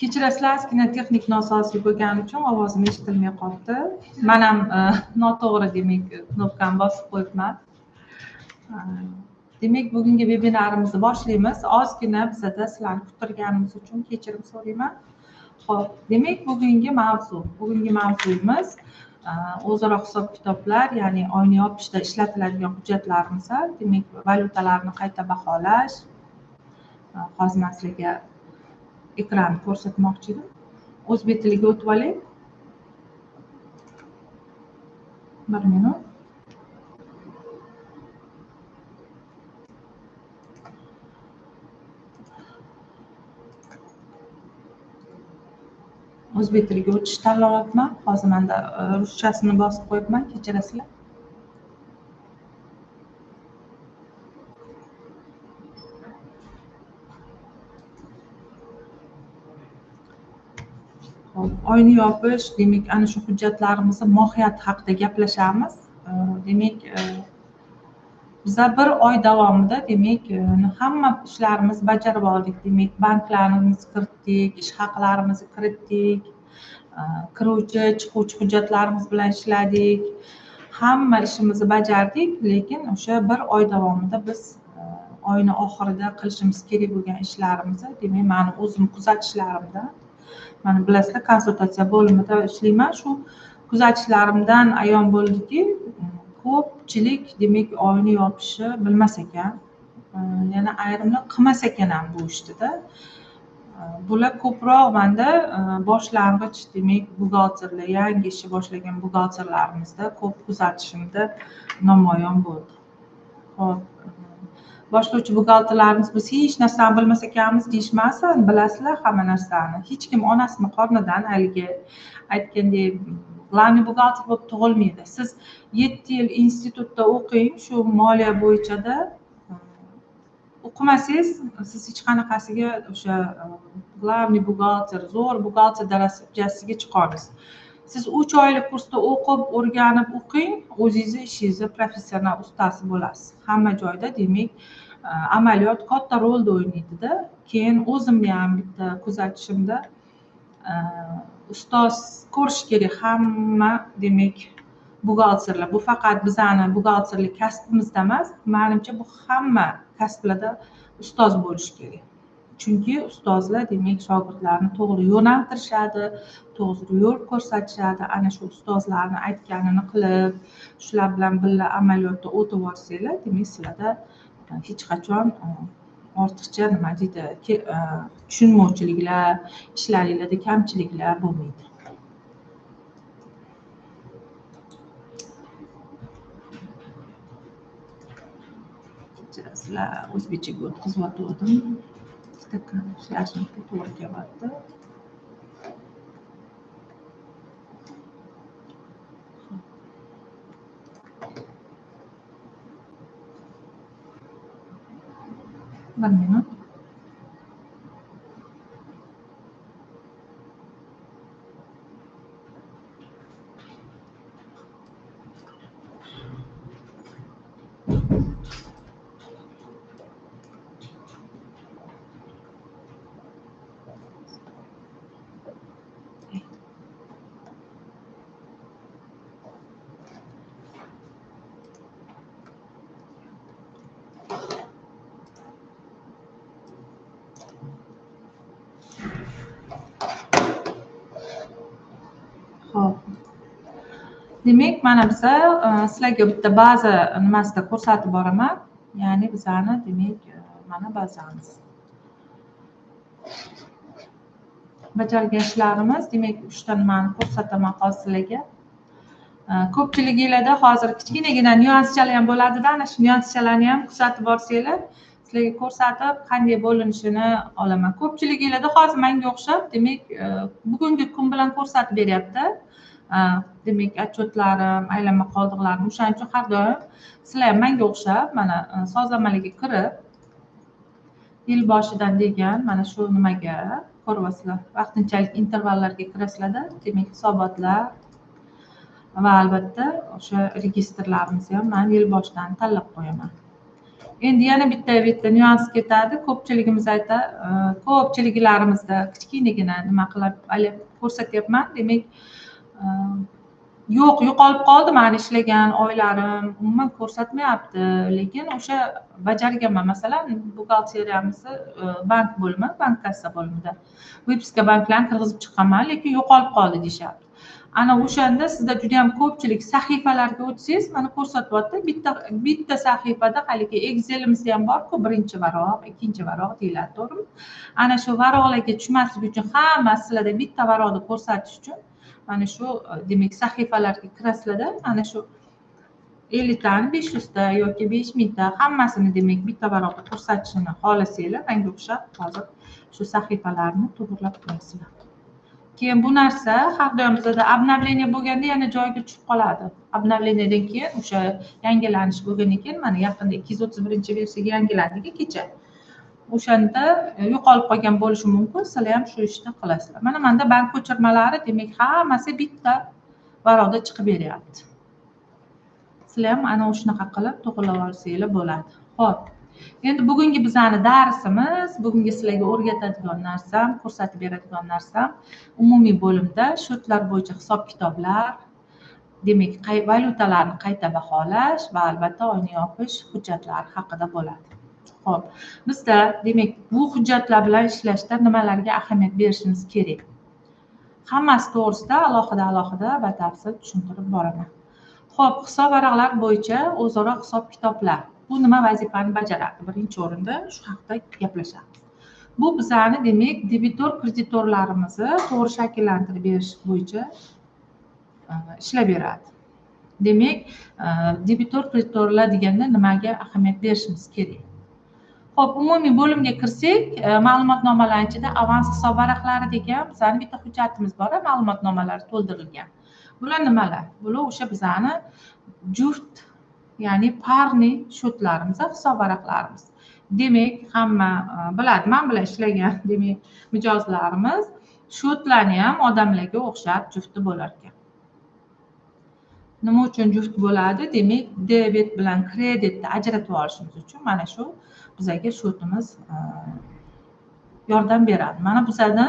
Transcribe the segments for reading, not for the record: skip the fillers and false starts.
Kechirasizlar, ozgina texnik nosozlik bo'lgani uchun ovozim eshitilmay qoldi. Men ham noto'g'ri demak knopkani bosib qo'yibman. Demak, bugungi vebinarimizni boshlaymiz. Ozgina bizada sizlarni kuttirganimiz uchun kechirim so'rayman. Xo'p, demak, bugungi mavzuyimiz o'zaro hisob-kitoblar, ya'ni oyni yopishda ishlatiladigan hujjatlarimiz, demak, valyutalarni qayta baholash. Hozir men sizlarga ekranni ko'rsatmoqchi edim. O'zbek tiliga o'tib olay. 1 minut. O'zbek tiliga o'tish tanlayapman. Hozir menda ruschasini bosib qo'yibman, kechirasizlar. Oyni yopish, demak, ana shu hujjatlarimizni mohiyati haqida gaplashamiz. Demak, biz bir oy davomida demak hamma ishlarimizni bajarib oldik. Demak, banklarimizni kiritdik, ish haqlarimizni kiritdik, kiruvchi, chiquvchi hujjatlarimiz bilan ishladik. Hamma ishimizni bajardik, lekin o'sha bir oy davomida biz oyni oxirida qilishimiz kerak bo'lgan ishlarimizni, demak, meni o'zim kuzatishlarimda, mana bilasizlar, konsultatsiya bo'limida ishlayman. Shu kuzatishlarimdan ayon bo'ldiki, ko'pchilik demak oyni yopishni bilmas ekan, yana ayrimlar qilmas ekan ham bu ishda. Bular ko'proq menda boshlang'ich demak buxgalterlar, yangi ishni boshlagan buxgalterlarimizda ko'p kuzatishimda namoyon bo'ldi. Xo'p, boshlovchi buxgalterlarimiz biz hech narsani bilmas ekanmiz deyishmasin, bilasizlar hamma narsani. Hech kim onasini qornidan haligi aytgandek glавный buxgalter bo'lib tug'ilmaydi. Siz 7 yil institutda o'qing, shu moliya bo'yichada o'qimasangiz, siz hech qanaqasiga o'sha glавный buxgalter, zo'r buxgalter darajasiga chiqa olmaysiz. Siz 3 oylik kursda o'qib, o'rganib o'qing, o'zingizni ishingizni professional ustasi bo'lasiz. Hamma joyda demak amaliyot katta rolni o'ynaydi-da. Keyin o'zimni ham bitta kuzatishimda ustoz ko'rish kerak hamma demak buxgalterlar. Bu faqat bizani buxgalterlik kasbimizda emas, menimcha bu hamma kasblarda ustoz bo'lish kerak. Chunki ustozlar demak shogirdlarni to'g'ri yo'naltirishadi, to'g'ri yo'l ko'rsatishadi. Ana shu ustozlarni aytganini qilib, shular bilan birga amaliyotda o'tib olsanglar, demak sizlarda hech qachon ortiqcha nima deydi, tushunmovchiliklar, ishlaringlarda kamchiliklar bo'lmaydi. Kechirasizlar, o'zbekchaga o'tkazib o'tdim. Flashni to'g'ri kelyapti. Bir minut. Demak, mana biz sizlarga bitta baza nimasida ko'rsatib boraman. Ya'ni bizani demak mana bazamiz. Bajargan ishlarimiz, demak 3 ta nimani ko'rsataman hozir sizlarga. Ko'pchiliginglarda hozir kichkinagina nyuanschalar ham bo'ladi-da, ana shu nyuanschalarni ham kuzatib borsanglar, sizlarga ko'rsatib qanday bo'linishini olaman. Ko'pchiliginglarda hozir menga o'xshab, demak bugungi kun bilan ko'rsatib beryapti. Demak, otchetlarim, aylanma qoldiqlarim, o'shaning uchun har doim sizlar ham menga o'xshab mana sozlamalarga kirib, yil boshidan degan mana shu nimaga ko'ryapsizlar, vaqtinchalik intervallarga kirasizlar-da, demak hisobotlar va albatta o'sha registrlarimizni ham men yil boshidan tanlab qo'yaman. Endi yana bitta nyuans ketadi. Ko'pchiligimiz ko'pchiliklarimizda kichkinagina nima qilib ko'rsatyapman. Demak, yo'q, yo'qolib qoldi mani ishlagan oylarim, umuman ko'rsatmayapti. Lekin o'sha bajarganman. Masalan, buxgalteriyamizni bank bo'limi, bank kassa bo'limida vipiska banklarni kirgizib chiqqanman, lekin yo'qolib qoldi deyishyapti. Ana o'shanda sizda juda ham ko'pchilik sahifalarga o'tsangiz, mana ko'rsatyapti. Bitta sahifada haligi Excel'imiz ham bor-ku, birinchi varaq, ikkinchi varaq deyiladi, to'g'rimi? Ana shu varaqlarga tushmaslik uchun, hamma sizlarda bitta varaqni ko'rsatish uchun mana shu demak sahifalarga kirasizlarda, mana shu 50 tani 500 ta yoki 5000 ta hammasini demak bitta varaqda ko'rsatishini xohlasanglar, menga o'xshab hozir shu sahifalarni to'g'rilab qo'yasizlar. Keyin bu narsa har doim bizda обновление bo'lganda yana joyiga tushib qoladi. Обновлениеdan keyin o'sha yangilanish bo'lgandan keyin mana yaqinda 231-versiyaga yangilandi kecha. O'shanda yo'qolib qolgan bo'lishi mumkin. Sizlar ham shu ishni qilasizlar. Mana menda bank ko'chirmalari demak hammasi bitta varaqda chiqib beryapti. Sizlar ham ana shunaqa qilib to'g'rilab olsanglar bo'ladi. Xo'p. Endi bugungi bizning darsimiz, bugungi sizlarga o'rgatadigan narsam, ko'rsatib beradigan narsam umumiy bo'limda shotlar bo'yicha hisob-kitoblar, demak, valyutalarni qayta baholash va albatta oyni yopish hujjatlari haqida bo'ladi. Xo'p, bizda demak bu hujjatlar bilan ishlashda nimalarga ahamiyat berishimiz kerak? Hammasi to'g'risida alohida batafsil tushuntirib boraman. Xo'p, hisob varaqlar bo'yicha o'zaro hisob-kitoblar. Bu nima vazifani bajaradi? Birinchi o'rinda shu haqida gaplashamiz. Bu bizani demak debitor kreditorlarimizni to'g'ri shakllantirib berish bo'yicha ishlab beradi. Demak, debitor kreditorlar deganda nimaga ahamiyat berishimiz kerak? Xo'p, umumiy bo'limga kirsak, ma'lumotnomalar ichida avans hisob varaqlari degan bizning bitta hujjatimiz bor, ma'lumotnomalar to'ldirilgan. Bular nimalar? Bular o'sha bizani juft, ya'ni parni shotlarimiz, hisob varaqlarimiz. Demak, hamma biladi, men bilan ishlagan demak mijozlarimiz shotlarni ham odamlarga o'xshab jufti bo'lar ekan. Nima uchun juft bo'ladi? Demak, debet bilan kreditni ajratib olishimiz uchun mana shu bizga shotimiz yordam beradi. Mana bizada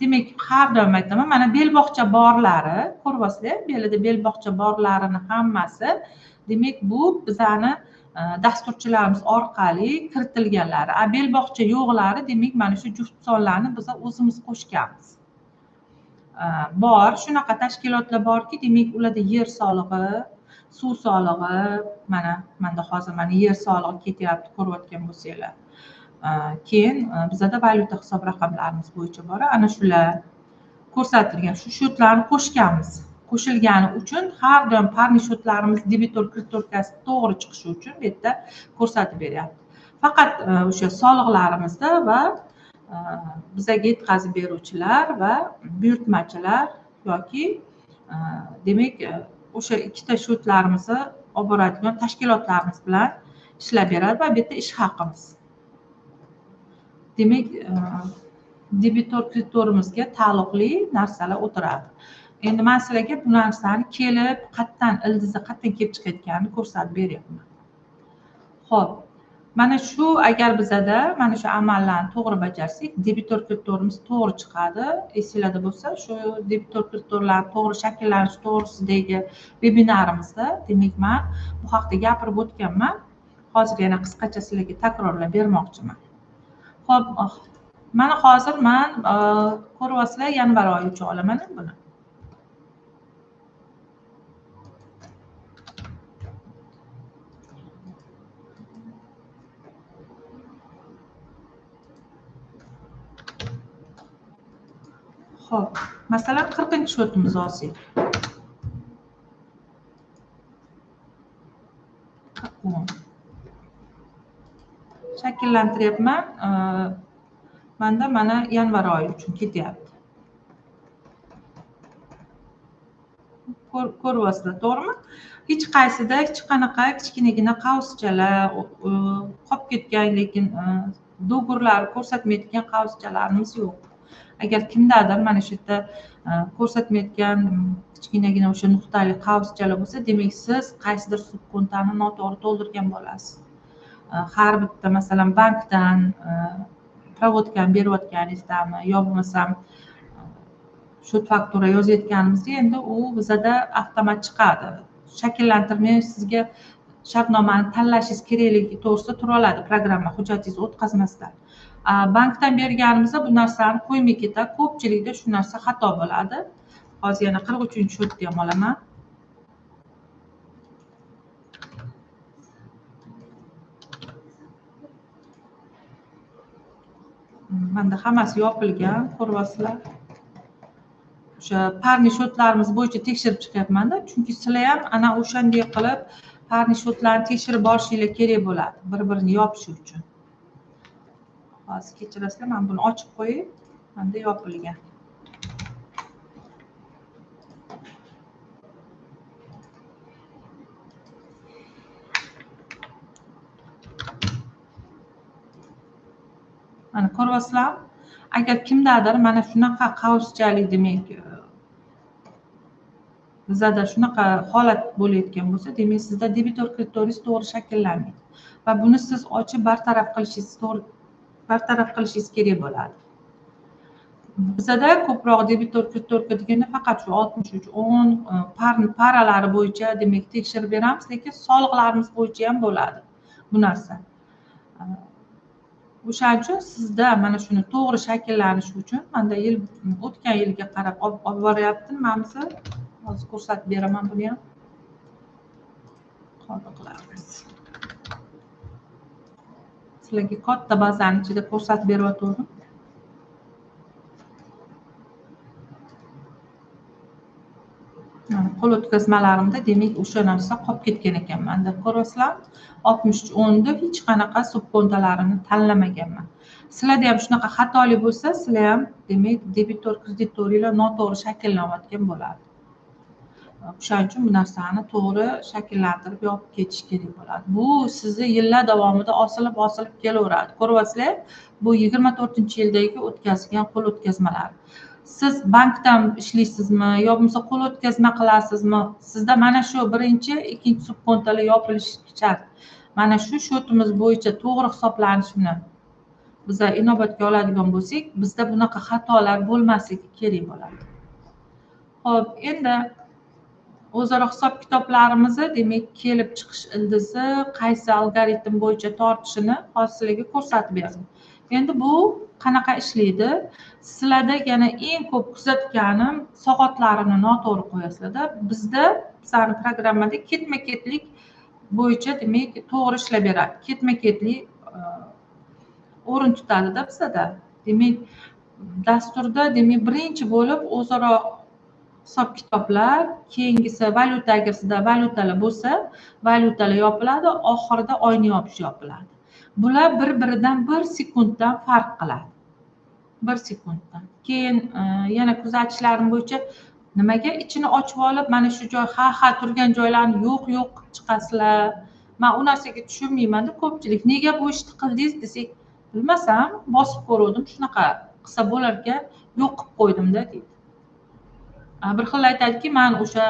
demak har doim aytaman, mana belbog'cha borlari, ko'ryapsizlar, belida belbog'cha borlarini hammasi demak bu bizani dasturchilarimiz orqali kiritilganlari. Belbog'cha yo'qlari demak mana shu juft sonlarni biz o'zimiz qo'shganmiz. Bor, shunaqa tashkilotlar borki, demak ularda yer solig'i, suv solig'i, menda hozir yer solig'i ketyapti, ko'rayotgan bo'lsanglar. Keyin bizda valyuta hisob raqamlarimiz bo'yicha bor. Ana shular ko'rsatilgan shu shotlarni qo'shganmiz. Qo'shilgani uchun har doim parni shotlarimiz debitor kreditorkasi to'g'ri chiqishi uchun bu yerda ko'rsatib beryapti. Faqat o'sha soliqlarimizda va bizga yetkazib beruvchilar va buyurtmachilar yoki demak o'sha ikkita shotlarimizni olib boradigan tashkilotlarimiz bilan ishlab beradi va bu yerda ish haqimiz. Demak, debitor kreditorimizga taalluqli narsalar o'tiradi. Endi men sizlarga bu narsani kelib, ildizi qayerdan kelib chiqayotganini ko'rsatib beryapman. Xo'p, mana shu agar bizada mana shu amallarni to'g'ri bajarsak, debitor kreditorimiz to'g'ri chiqadi. Esinglarda bo'lsa, shu debitor kreditorlar to'g'ri shakllanish to'g'risidagi vebinarimizda, demak, men bu haqida gapirib o'tganman. Hozir yana qisqacha sizlarga takrorlab bermoqchiman. Xo'p, mana hozir men ko'ryapsizlar, yanvar oyi uchun olaman buni. Xo'p, masalan 40-shotimizni olsak. Shakllantiryapman. Menda mana yanvar oyi uchun ketyapti. Ko'ryapsizlar, to'g'rimi? Hech qaysida hech qanaqa kichkinagina qavschalar qolib ketgan, lekin do'g'rlar ko'rsatmayotgan qavschalarimiz yo'q. Agar kimdadir mana shu yerda ko'rsatmayotgan kichkinagina o'sha nuqtali qavschalar bo'lsa, demak siz qaysidir subkontani noto'g'ri to'ldirgan bo'lasiz. har bitta masalan bankdan provodkani berayotganingizdami yo bo'lmasam счет faktura yozayotganimizda endi u bizada avtomat chiqadi. Shakllantirmay sizga shartnomani tanlashingiz kerakligi to'g'risida tura oladi programma hujjatingizni o'tkazmasdan. Bankdan berganimizda bu narsani qo'ymay ketadi. Ko'pchilikda shu narsa xato bo'ladi. Hozir yana 43-sho'tni ham olaman. Menda hammasi yopilgan, ko'ryapsizlar. O'sha parni sho'tlarimiz bo'yicha tekshirib chiqyapman-da, chunki sizlar ham ana o'shanday qilib parni sho'tlarni tekshirib borishinglar kerak bo'ladi, bir-birini yopish uchun. Hozir kechirasizlar, men buni ochib qo'yay. Menda yopilgan. Mana ko'ryapsizlar, agar kimdadir mana shunaqa qavsjalik demak bizada shunaqa holat bo'layotgan bo'lsa, demak sizda debitor kreditoriz to'g'ri shakllanmaydi va buni siz ochib bartaraf qilishingiz kerak bo'ladi. Bizada ko'proq debitor kreditorka deganda faqat shu 63-10 paralari bo'yicha demak tekshirib beramiz, lekin soliqlarimiz bo'yicha ham bo'ladi bu narsa. O'shaning uchun sizda mana shuni to'g'ri shakllanishi uchun menda o'tgan yilga qarab olib boryaptim. Menimcha hozir ko'rsatib beraman buni ham. Qoldi qilamiz. Sizlarga katta bazani ichida ko'rsatib beryapman. Qo'l o'tkazmalarimda demak o'sha narsa qolib ketgan ekan. Menda ko'ryapsizlar, 63-10da hech qanaqa subkontalarini tanlamaganman. Sizlarda ham shunaqa xatolik bo'lsa, sizlar ham demak debitor kreditoringlar noto'g'ri shakllanayotgan bo'ladi. O'shaning uchun bu narsani to'g'ri shakllantirib yopib ketish kerak bo'ladi. Bu sizni yillar davomida osilib kelaveradi. Ko'ryapsizlar, bu 24-yildagi o'tkazilgan qo'l o'tkazmalar. Siz bankdan ishlaysizmi yo bo'lmasa qo'l o'tkazma qilasizmi? Sizda mana shu birinchi, ikkinchi subkontalar yopilishi shart. Mana shu shotimiz bo'yicha to'g'ri hisoblanishini biz inobatga oladigan bo'lsak, bizda bunaqa xatolar bo'lmasligi kerak bo'ladi. Xo'p, endi o'zaro hisob-kitoblarimizni demak kelib chiqish ildizi qaysi algoritm bo'yicha tortishini hozir sizlarga ko'rsatib berdim. Endi bu qanaqa ishlaydi? Sizlarda yana eng ko'p kuzatganim soatlarini noto'g'ri qo'yasizlar-da. Bizda bizning programmada ketma-ketlik bo'yicha demak to'g'ri ishlab beradi. Ketma-ketlik o'rin tutadi-da bizda. Demak, dasturda demak birinchi bo'lib o'zaro hisob-kitoblar, keyingisi valyuta, agar sizda valyutalar bo'lsa, valyutalar yopiladi, oxirida oyni yopish yopiladi. Bular bir-biridan 1 sekunddan farq qiladi. 1 sekunddan. Keyin yana kuzatishlarim bo'yicha nimaga ichini ochib olib, mana shu joy ha turgan joylarni yo'q chiqasizlar. Men u narsaga tushunmayman-da, ko'pchilik nega bu ishni qildingiz desak, bilmasam, bosib ko'rdim, shunaqa qilsa bo'lar ekan, yo'q qilib qo'ydim-da deydi. Bir xil aytadiki, men o'sha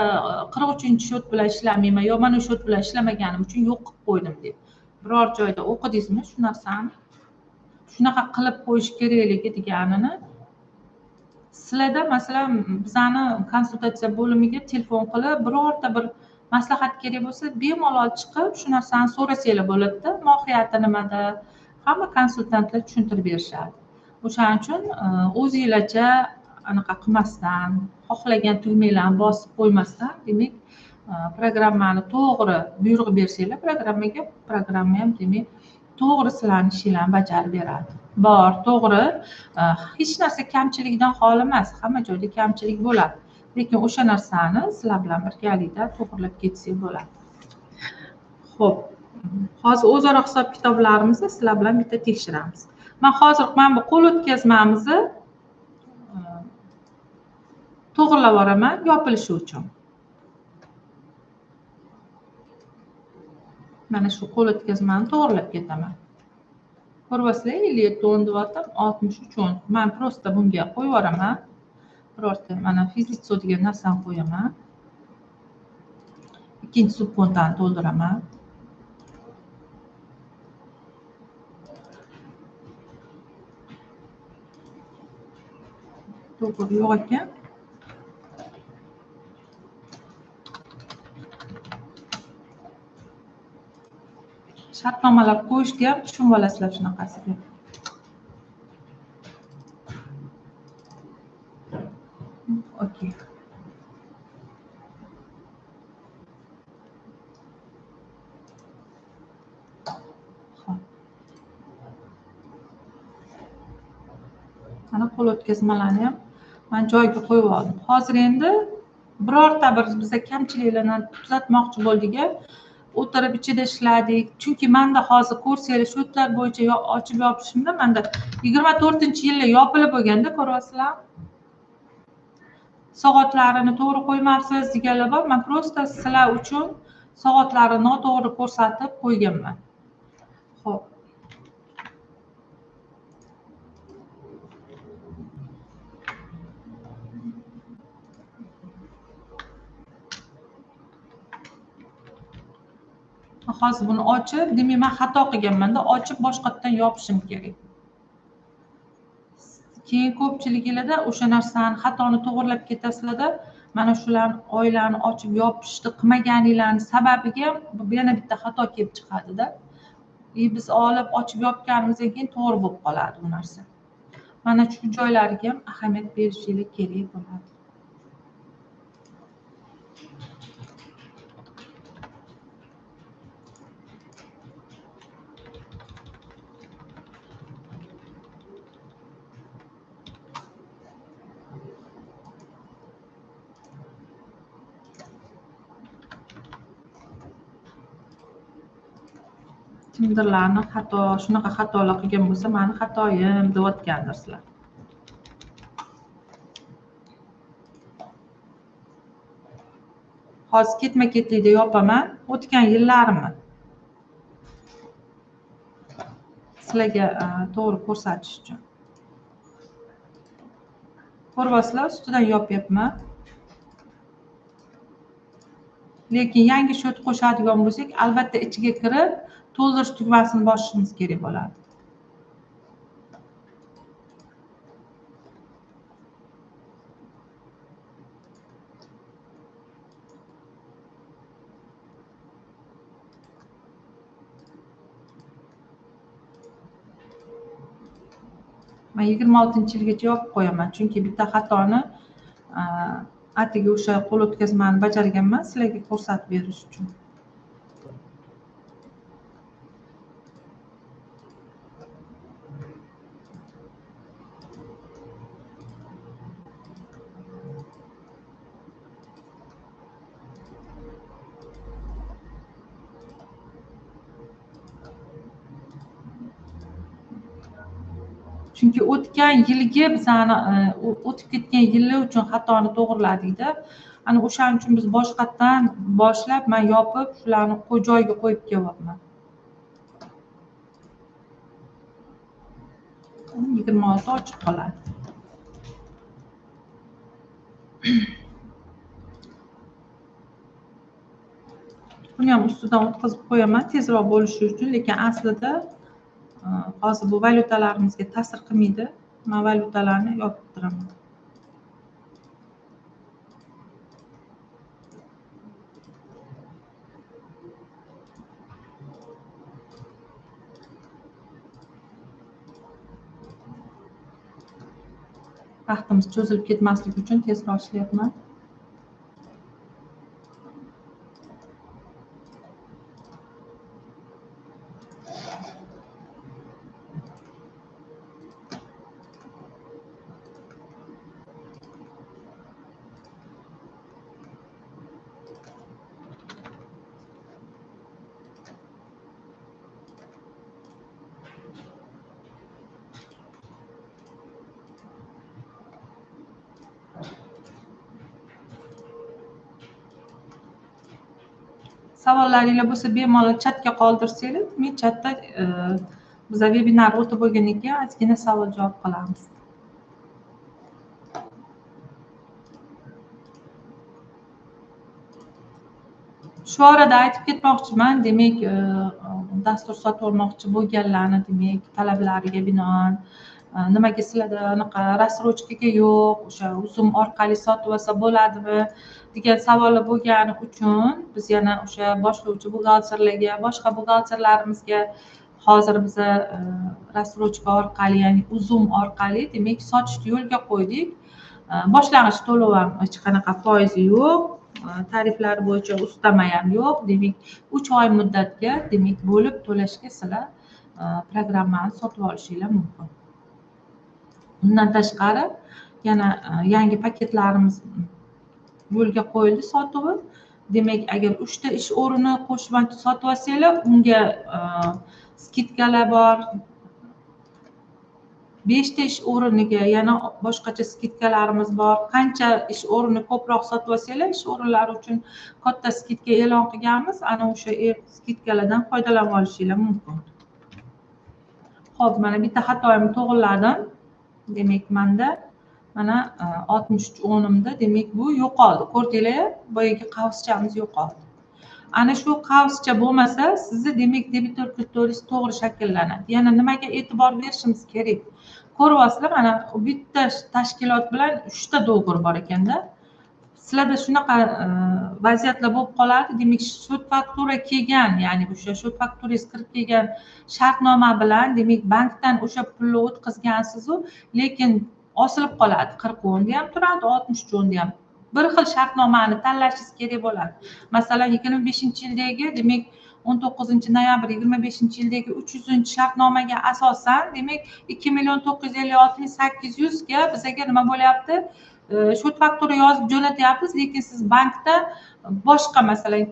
43-shot bilan ishlamayman, yo mana shu shot bilan ishlamaganim uchun yo'q qilib qo'ydim deb. Biror joyda o'qidingizmi shu narsani? Shunaqa qilib qo'yish kerakligi deganini. Sizlarda masalan bizani konsultatsiya bo'limiga telefon qilib, birorta bir maslahat kerak bo'lsa, bemalol chiqib shu narsani so'rasanglar bo'ladi-da, mohiyati nimada? Hamma konsultantlar tushuntirib berishadi. O'shaning uchun o'zingizlarcha anaqa qilmasdan, xohlagan tugmalarni bosib qo'ymasdan, demak, programmani to'g'ri buyruq bersanglar, programma ham demak to'g'ri sizlarning ishinglarni bajarib beradi. Bor, to'g'ri, hech narsa kamchilikdan xoli emas, hamma joyda kamchilik bo'ladi. Lekin o'sha narsani sizlar bilan birgalikda to'g'rilab ketsak bo'ladi. Xo'p, hozir o'zaro hisob-kitoblarimizni sizlar bilan bitta tekshiramiz. Men hozir mana bu qo'l o'tkazmamizni to'g'rilab yuboraman yopilishi uchun. Mana shu qo'l o'tkazmani to'g'rilab ketaman. Ko'ryapsizlar, 57-10 deyaptim, 63-10. Men prosta bunga qo'yib yuboraman. Birorta mana fizitso degan narsani qo'yaman. Ikkinchi subkontani to'ldiraman. to'g'ri yo'q ekan. Shartnomalar qo'yishga ham tushunib olasizlar shunaqasiga. Okey. Mana qo'l o'tkazmalarni ham men joyiga qo'yib oldim. Hozir endi birorta bir biza kamchiliklarni tuzatmoqchi bo'ldik. O'tirib ichida ishladik. Chunki menda hozir Coursera shotlar bo'yicha ochib yopishimda menda 24-yilda yopilib bo'lganda ko'ryapsizlar. Soatlarini to'g'ri qo'ymabsiz deganlar bor. Men prosta sizlar uchun soatlarini noto'g'ri ko'rsatib qo'yganman. Xo'p. Hozir buni ochib, demak men xato qilganman-da, ochib boshqatdan yopishim kerak. Keyin ko'pchiliginglarda o'sha narsani xatoni to'g'rilab ketasizlarda, mana shularni oylarni ochib yopishni qilmaganinglarning sababiga yana bitta xato kelib chiqadi-da. Biz olib ochib yopganimizdan keyin to'g'ri bo'lib qoladi bu narsa. Mana shu joylariga ham ahamiyat berishingiz kerak bo'ladi. Kimdirlarni xato, shunaqa xatolar qilgan bo'lsa, meni xatoyim deyotgandirsizlar. Hozir ketma-ketlikda yopaman, o'tgan yillarimni sizlarga to'g'ri ko'rsatish uchun. Ko'ryapsizlar, ustidan yopyapman. Lekin yangi shot qo'shadigan bo'lsak, albatta ichiga kirib to'ldirish tugmasini bosishimiz kerak bo'ladi. Men 26-yilgacha yopib qo'yaman, chunki bitta xatoni atigi o'sha qo'l o'tkazmani bajarganman sizlarga ko'rsatib berish uchun. Chunki o'tgan yilgi bizani o'tib ketgan yillar uchun xatoni to'g'riladik-da. Ana o'shaning uchun biz boshqatdan boshlab men yopib, shularni joyiga qo'yib kelyapman. 26 ochiq qoladi. Buni ham ustidan o'tkazib qo'yaman tezroq bo'lishi uchun, lekin aslida hozir bu valyutalarimizga ta'sir qilmaydi. Men valyutalarni yopib turaman. Vaqtimiz cho'zilib ketmasligi uchun tezroq ishlayapman. Savollaringiz bo'lsa bemalol chatga qoldirsanglar, men chatda biz vebinar o'tib bo'lgandan keyin ozgina savol javob qilamiz. Shu orada aytib ketmoqchiman, demak dastur sotib olmoqchi bo'lganlarni, demak talablariga binoan nimaga sizlarda anaqa рассрочкаga yo'q, o'sha uzum orqali sotib olsa bo'ladimi degan savollar bo'lgani uchun biz yana o'sha boshlovchi buxgalterlarga, boshqa buxgalterlarimizga hozir biza рассрочка orqali, ya'ni uzum orqali demak sotishni yo'lga qo'ydik. Boshlang'ich to'lov ham hech qanaqa foizi yo'q, tariflar bo'yicha ustama ham yo'q. Demak 3 oy muddatga demak bo'lib to'lashga sizlar programmani sotib olishinglar mumkin. Undan tashqari yana yangi paketlarimiz yo'lga qo'yildi sotuvi. Demak, agar 3 ta ish o'rni qo'shma sotib olsanglar, unga skidkalar bor. 5 ta ish o'rniga yana boshqacha skidkalarimiz bor. Qancha ish o'rnini ko'proq sotib olsanglar, ish o'rinlari uchun katta skidka e'lon qilganmiz. Ana o'sha skidkalardan foydalanib olishinglar mumkin. Xo'p, mana bitta xatoyimni to'g'riladim. Demak, menda mana 63 o'nimda demak bu yo'qoldi. Ko'rdinglar, boyagi qavschamiz yo'qoldi. Ana shu qavscha bo'lmasa, sizni demak debitor kreditoriz to'g'ri shakllanadi. Yana nimaga e'tibor berishimiz kerak? Ko'ryapsizlar, mana bitta tashkilot bilan 3 ta do'g'ir bor ekanda. Sizlarda shunaqa vaziyatlar bo'lib qoladi. Demak, shot faktura kelgan, ya'ni o'sha shot fakturangiz kirib kelgan shartnoma bilan demak bankdan o'sha pulni o'tkazgansiz-u, lekin osilib qoladi. 40 o'nda ham turadi, 60 o'nda ham. Bir xil shartnomani tanlashingiz kerak bo'ladi. Masalan, 25-yildagi demak 19-noyabr 25-yildagi 300-shartnomaga asosan demak 2.956.800 ga bizga nima bo'lyapti? Shot faktura yozib jo'natyapmiz, lekin siz bankda boshqa masalan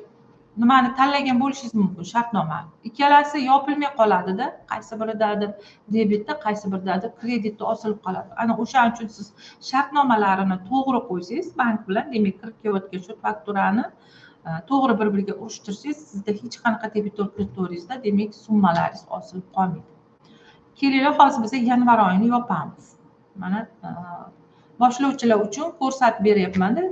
nimani tanlagan bo'lishingiz mumkin shartnoma. Ikkalasi yopilmay qoladi-da, qaysi biridadir debitda, qaysi biridadir kreditda osilib qoladi. Ana o'shaning uchun siz shartnomalarini to'g'ri qo'ysangiz, bank bilan demak kirib kelayotgan shot fakturani to'g'ri bir-biriga urishtirsangiz, sizda hech qanaqa debitor kreditoringizda demak summalaringiz osilib qolmaydi. Kelinglar, hozir biz yanvar oyini yopamiz. Mana boshlovchilar uchun ko'rsatib beryapman-da.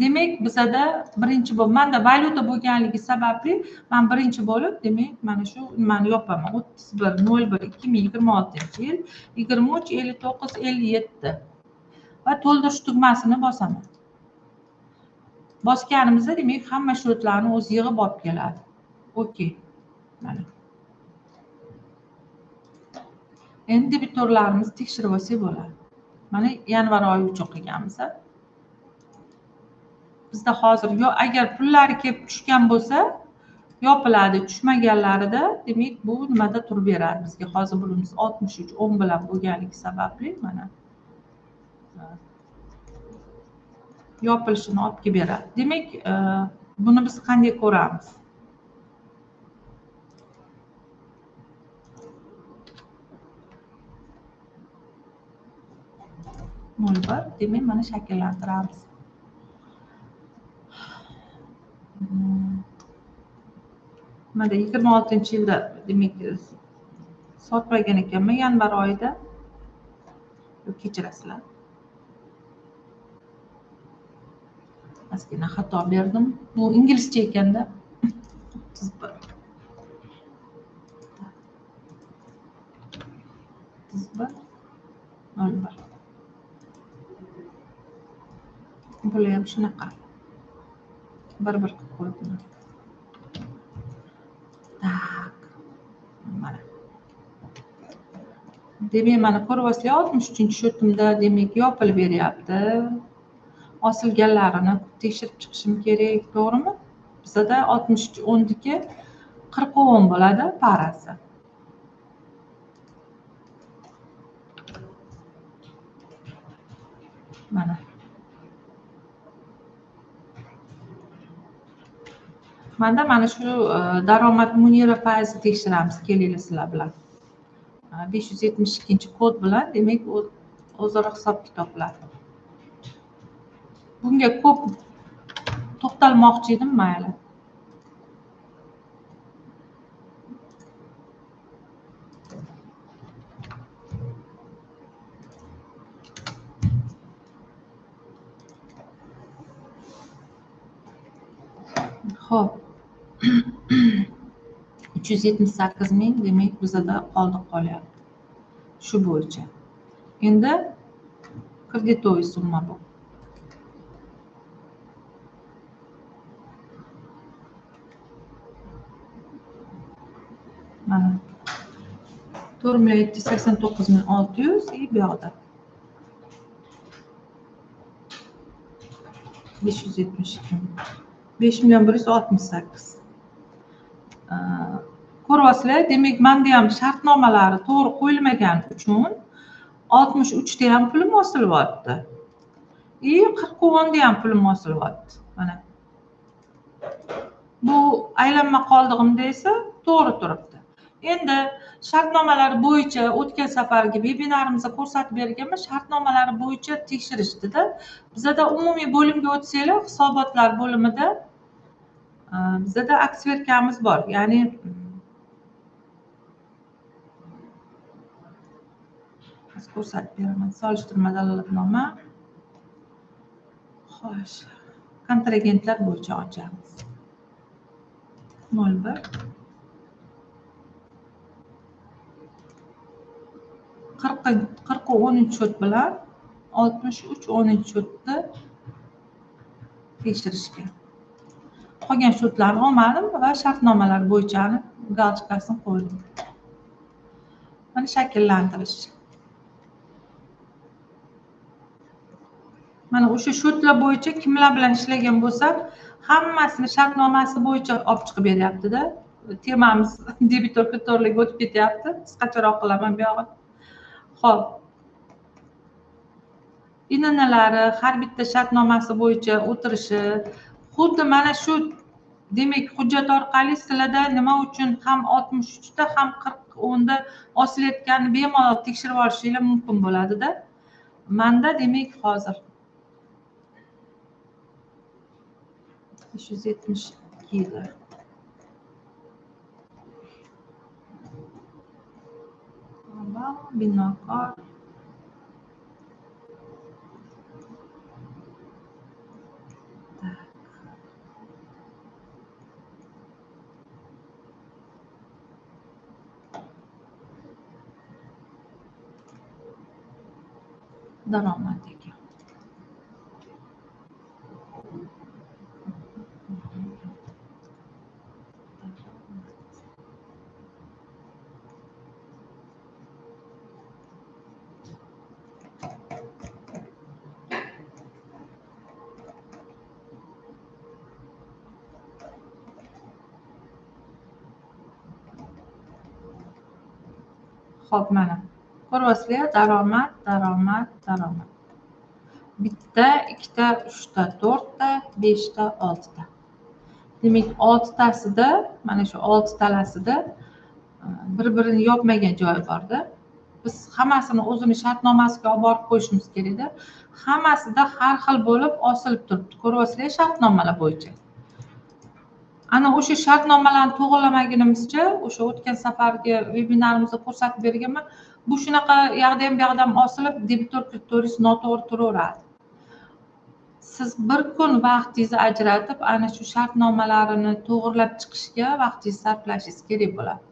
Demak, bizada birinchi bo'lib, menda valyuta bo'lganligi sababli men birinchi bo'lib, demak, mana shu nimani yopaman. 31.01.2026-yil 23.59.57 va to'ldirish tugmasini bosaman. Bosganimizda demak hamma shotlarni o'zi yig'ib olib keladi. Okey. Mana. Endi debitorlarimizni tekshirib olsak bo'ladi. Mana yanvar oyi uchun qilganmiz. Bizda hozir agar pullari kelib tushgan bo'lsa, yopiladi, tushmaganlarida demak bu nimada turib beradi bizga. Hozir pulimiz 63 10 bilan bo'lganligi sababli mana yopilishini olib kelib beradi. Demak, buni biz qanday ko'ramiz? Mo'lbar, demak, mana shakllantiramiz. Mana 26-yilda demak sotmagan ekanman yanvar oyida. Kechirasizlar. Ozgina xato berdim. Bu inglizcha ekanda. 31. Bular ham shunaqa. Bir-bir qilib qo'ydim. Tak. Mana. Demak, mana ko'ryapsizlar, 63-shotimda demak yopilib beryapti. Osilganlarini tekshirib chiqishim kerak, to'g'rimi? Bizda 63 o'ndiki 40 o'n bo'ladi parasi. Mana. Mana shu daromad munira faizi tekshiramiz, kelinglar sizlar bilan. 572-kod bilan demak o'zaro hisob kitoblar. Bunga ko'p to'xtalmoqchi edim, mayli. Xo'p. 378 ming demak bizada qoldiq qolyapti. shu bo'yicha. Endi kreditoviy summa bu. Mana 4.789.600 bu yoqda 572 5.168. Ko'ryapsizlar, demak menda ham shartnomalari to'g'ri qo'yilmagani uchun 63 da ham pulim osilyapti. 40 da ham pulim osilyapti. Mana bu aylanma qoldig'imda esa to'g'ri turibdi. Endi shartnomalar bo'yicha o'tgan safargi vebinarimizda ko'rsatib berganman, shartnomalar bo'yicha tekshirishdida. Bizda umumiy bo'limga o'tsanglar, hisobotlar bo'limida bizda aksverkamiz bor. Ya'ni ko'rsatib beraman. Solishtirma dalolatnoma. Xo'sh, kontragentlar bo'yicha ochamiz. 01 40 13 bilan 63 13 shotni tekshirishga. Qolgan shotlarni olmadim va shartnomalar bo'yicha galchkasini qo'ydim. Mana shakllantirish. Mana o'sha shotlar bo'yicha kimlar bilan ishlagan bo'lsak, hammasini shartnomasi bo'yicha olib chiqib beryapti-da. Temamiz debitor kreditorlarga o'tib ketyapti. Qisqacharoq qilaman bu yog'ini. Xo'p. INNlari har bitta shartnomasi bo'yicha o'tirishi, xuddi mana shu demak hujjat orqali sizlarda nima uchun ham 63 da ham 40 da osilayotganini bemalol tekshirib olishingiz mumkin bo'ladi-da. Menda demak hozir 572 da. Binokor daromad ekan. Xo'p, mana ko'ryapsizlar, daromad. Bitta, ikkita, uchta, to'rtta, beshta, oltita. Demak, oltitasida, mana shu oltitalasida bir-birini yopmagan joyi bor-da. Biz hammasini o'zini shartnomasiga olib borib qo'yishimiz kerak-da. Hammasida har xil bo'lib osilib turibdi. Ko'ryapsizlar, shartnomalar bo'yicha. Ana o'sha shartnomalarni to'g'rilamagunimizcha, o'sha o'tgan safargi vebinarimizda ko'rsatib berganman. Bu shunaqa yoqda ham bu yoqda ham osilib, debitor kreditoringiz noto'g'ri turaveradi. Siz bir kun vaqtingizni ajratib, ana shu shartnomalarini to'g'rilab chiqishga vaqtingizni sarflashingiz kerak bo'ladi.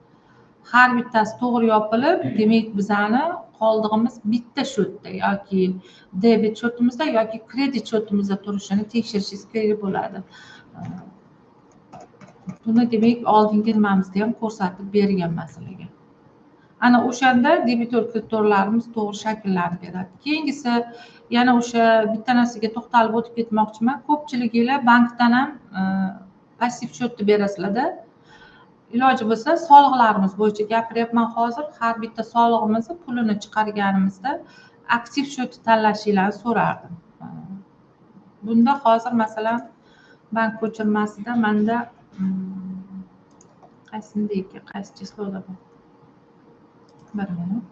Har bittasi to'g'ri yopilib, demak bizani qoldig'imiz bitta shotda yoki debit shotimizda yoki kredit shotimizda turishini tekshirishingiz kerak bo'ladi. Buni demak oldingi nimamizda ham ko'rsatib berganman sizlarga. Ana o'shanda debitor kreditorlarimiz to'g'ri shakllanib beradi. Keyingisi yana o'sha bitta narsaga to'xtalib o'tib ketmoqchiman. Ko'pchiliginglar bankdan ham passiv shotni berasizlar-da. Iloji bo'lsa soliqlarimiz bo'yicha gapiryapman hozir. Har bitta solig'imizni pulini chiqarganimizda aktiv shotni tanlashinglarni so'rardim. Bunda hozir masalan bank ko'chirmasida menda qaysini ekan, qaysi chisloda bor? Bir minut.